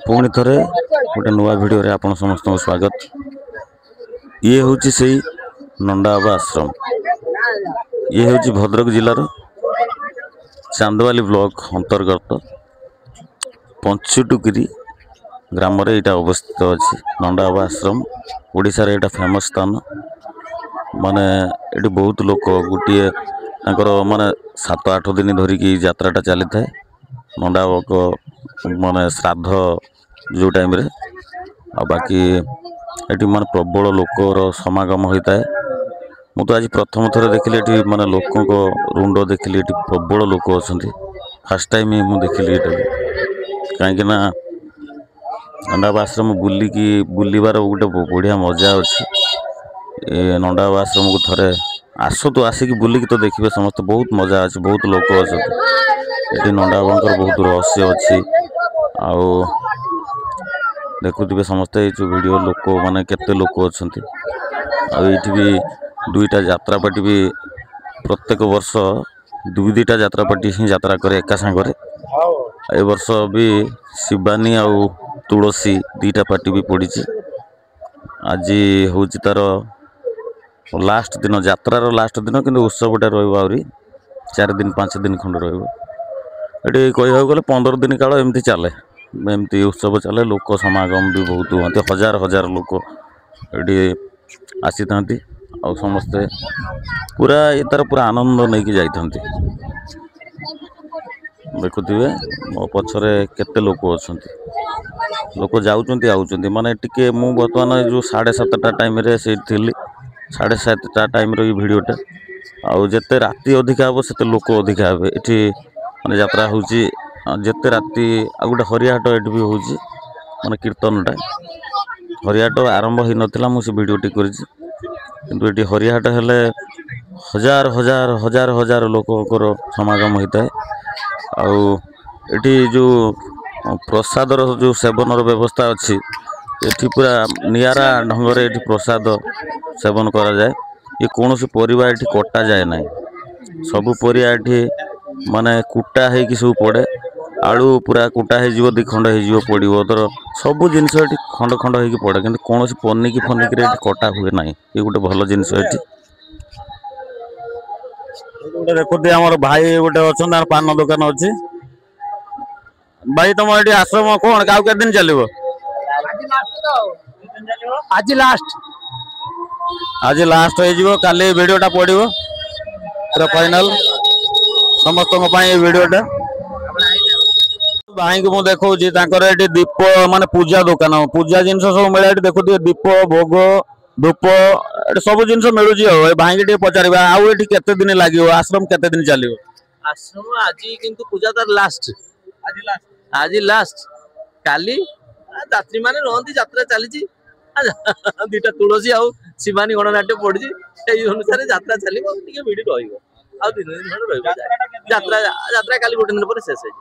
पुणी थे गोटे नुआ भिडियो आपण समस्त स्वागत। ये हूँ से नंदाबा आश्रम, ये हूँ भद्रक जिलार चांदवाली ब्लॉक अंतर्गत पंचुटुकिरी ग्राम रे यहाँ अवस्थित अच्छी नंदाबा आश्रम। ओडिशा रे यहाँ फेमस स्थान माने ये बहुत लोक गोटे माने 7-8 दिन धरिकी यात्राटा चली थाए। नंदाबा को माने श्राद्ध जो टाइम रे आ बाकी ये माने प्रबल लोकर समागम होता है। मु तो आज प्रथम थर देखिली ये माने लोकों को रुंड देखिली ये प्रबल लोक अच्छा। फास्ट टाइम मुझे देखिली कहीं नंदाबा आश्रम बुलिबार गोटे बढ़िया मजा अच्छी। नंदाबा आश्रम को थरे आस तो आसिक बुलिकी तो देखिए समस्त बहुत मजा अच्छे, बहुत लोक अच्छा। ये नंदाबा बहुत रहस्य अच्छी। आउ देखुवे समस्ते जो वीडियो लोक माने केते लोक अच्छा। आठ भी दुईटा यात्रापाटी भी प्रत्येक वर्ष दुईटा यात्रापाटी ही यात्रा करे एका सांगरे। ए वर्ष भी शिवानी आउ तुलसी दीटा पार्टी भी पड़ी। आज हूँ तार लास्ट दिन, यात्रार लास्ट दिन, कि उत्सवटा रही 4 दिन 5 दिन खंड रही। कह गले 15 दिन काल एमती चले, एमती उत्सव चले। लोक समागम भी बहुत हमें, हजार हजार लोक ये आसी था और समस्ते पूरा ये तार पूरा आनंद नहीं कि जाइथंती। देखुथिबे मो पछरे केते लोक अछंती, लोक जाउचंती आउचंती। माने टिके मु वर्तमान जो 7:30 टाइम रे से थिली, 7:30 टाइम रे वीडियोटा आउ जेते राति अधिका हम सेते लोक अधिका हे। एठी माने यात्रा होउची जेते राति आ गोटे हरियाहाट एठी भी होउची, माने कीर्तनटा हरियाहाट आरंभ होई नथिला। मु से वीडियोटी करछि किंतु एठी हरियाहाट हेले हजार हजार हजार हजार लोककर समागम होता है। आउ एठी जो प्रसादर जो सेवनर व्यवस्था अच्छी, एठी पूरा नियारा ढंग रे एठी प्रसाद सेवन करा जाए। ये कौन सी परिवा एठी कटा जाए ना, सबु परिया एठी माने कुटा है कि सब पड़े। आलू पूरा कुटा हो 2 खंड हो पड़ो तर सबू जिनस ये खंड खंड हो पड़े, कि कौन सी पनिकी फनिकी रे कटा हुए ना। ये गोटे भल जिनस ये देखते आम भाई गोटे अच्छा पान दुकान अच्छी। भाई तुम ये आश्रम कौन क्या दिन चलो? आज लास्ट हो काली वीडियोटा पड़ो पूरा फाइनल समस्त वीडियोटा। भाई को मुझे देखा दीप माने पूजा दुकान, पूजा जिन सब मिले देखुए। दीप भोग धूप सब जिन मिलूँ। भाई के पचार आउ केते दिन लगे, आश्रम केते दिन चलो? आश्रम आज किंतु पूजा तार लास्ट, आज लास्ट काली यात्री माने रहती यात्रा चली। 2टा तुलसी आउ शिवानी गणनाट्य पड़ी अनुसार यात्रा चलो। भिड़ रही आ 3 दिन खंड रही यात्रा। यात्रा काली गोटे दिन पर शेष है।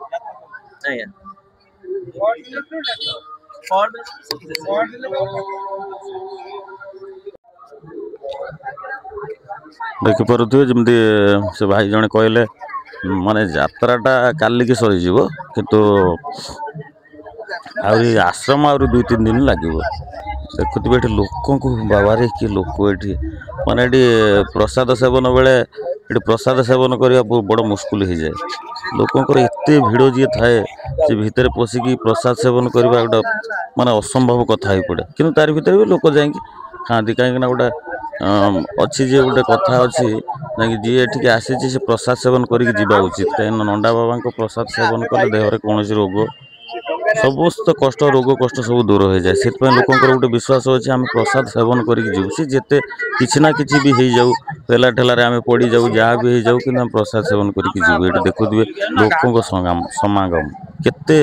देखिपे जमी से भाई जने कहले माने यात्राटा काली की सरी जीवो, किंतु आउरी आश्रम आउरी 2-3 दिन लगे। देखुए ये लोक बाबा रे कि लोक ये माने प्रसाद सेवन बेले ये प्रसाद सेवन करने बड़ मुस्किल हो जाए। लोकंर एते भिड़ जी थाए से भितर पशिकी प्रसाद सेवन करवा गोटे माने असंभव कथा हो पड़े। कि तार भीतर भी लोक जाकि खाती कहीं गोटे अच्छी जे गोटे कथा अच्छी जी एठिक आसी से प्रसाद सेवन करके जीवा उचित। कहीं नंदा बाबा को प्रसाद सेवन कले देहरे कौन रोग समस्त कष्ट रोग कष्ट सब दूर हो जाए। से लोकंर गोटे विश्वास अच्छे आम प्रसाद सेवन करके जीव सी जिते किसी ना कि भी हो जाऊ, पेला ठेलार आम पड़ जाऊ, जहाँ भी हो जाऊ कि प्रसाद सेवन करके जीव। ये देखुए लोक समागम केते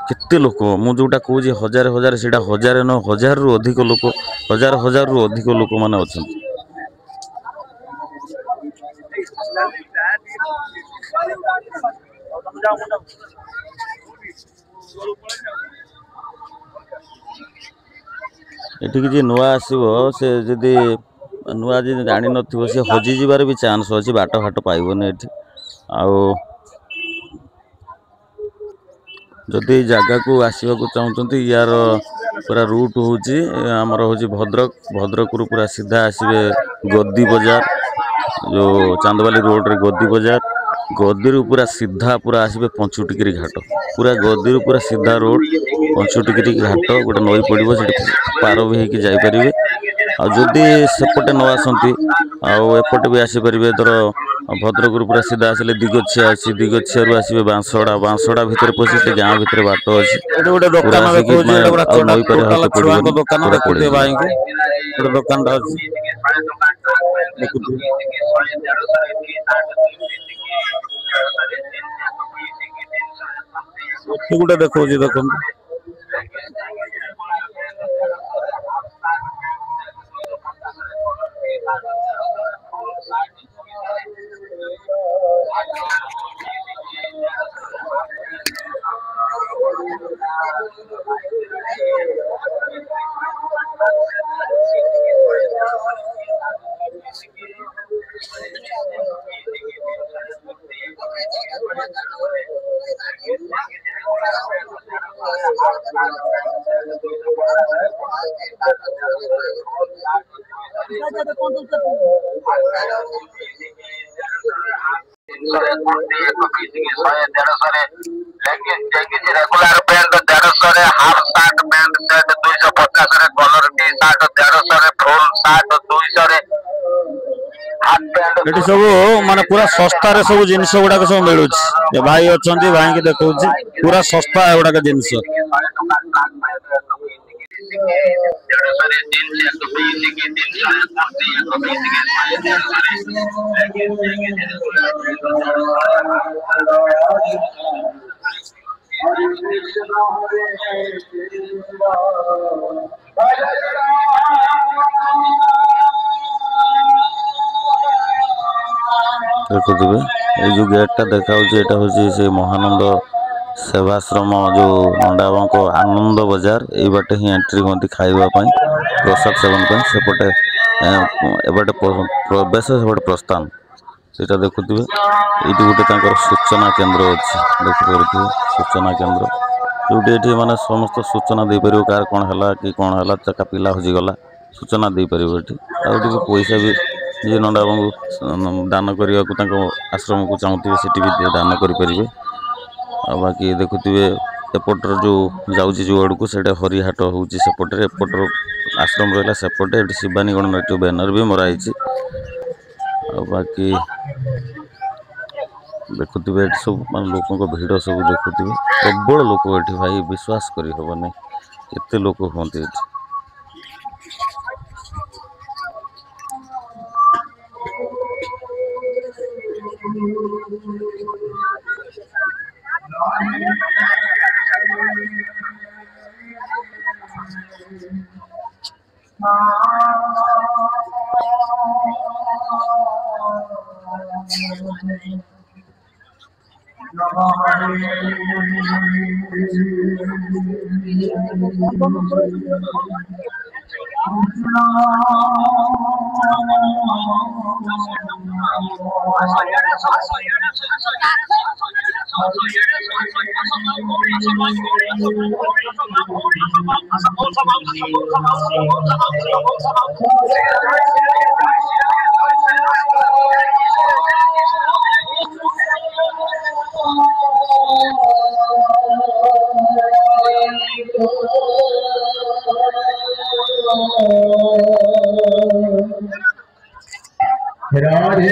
केते लोक, मुझे जोटा कहूँ हजार हजार से हजार न 1000 रु अधिक लोक, 1000 रु अधिक लोक मैंने अच्छा। एठिक जी नुआ आसो से जदि नुआ जी जानी न सी हजिजार भी चान्स अच्छी, बाट फाट पाइबन। ये जदि जगह को आसवाक चाहते यार पूरा रूट हूँ आमर हूँ भद्रक पूरा सीधा आसवे गद्दी बजार जो चांदवाली रोड रे गद्दी बजार गद्दी पूरा सीधा पूरा आसवे पंचुटिकिरी घाट पूरा गद्दी पूरा सीधा रोड पंचुटिकिरी घाट गोटे नई पड़ो से पार भी होगी जापर आदि सेपटे न आसती आपटे भी आसीपर धर भद्रक पूरा सीधा आसिले दिगछिया अच्छी दिगछिया आसवे बांसड़ा बांसड़ा भितर पशि से गाँ भितर बाट अच्छी गोटे दुकान नई पारे पड़ो दुकान देखुए भाई गोटे दुकान गोटे देखो देखो regular pant 150 half shirt pant shirt 250 colour T shirt 150 full shirt 200 ये सब माने पूरा सस्ता रे सब जिनिस गुड़ाक सब मिलूँ भाई अच्छा भाई की देखा पूरा सस्ता गुड़ाक जिनिस देखुवे ये जो गेटा देखा हूँ से महानंद सेवाश्रम जो नंदाबा को आनंद बजार ये बाटे ही एंट्री होती खावाई प्रसाद सेवन सेपटे एपटे प्रवेश सेपटे प्रस्थान से देखुवे ये गोटे सूचना केन्द्र अच्छी देखिए सूचना केन्द्र जोटी ये माने समस्त सूचना दे पार कार कौन है कि कौन है चका पिला हजिगला सूचना दे पार ये पैसा भी जी नंदाबा को दान करने को आश्रम को चाहूँगे से भी दान करें बाकी देखुवे एपटर जो जाऊँगी जो आड़ को सेटा हरिहाट हूँ सेपटे एपटर आश्रम रहा सेपटे शिवानी गणनाट्य बैनर भी मराई बाकी देखुवे सब मान लोकों भिड़ सब देखुवे प्रबल लोक ये भाई विश्वास करहबनी एत लोक हमें ये राधे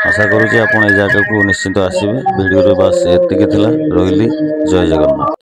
आशा करूँ आप जगह को निश्चिंत आसवे वीडियो बस एति रही जय जगन्नाथ।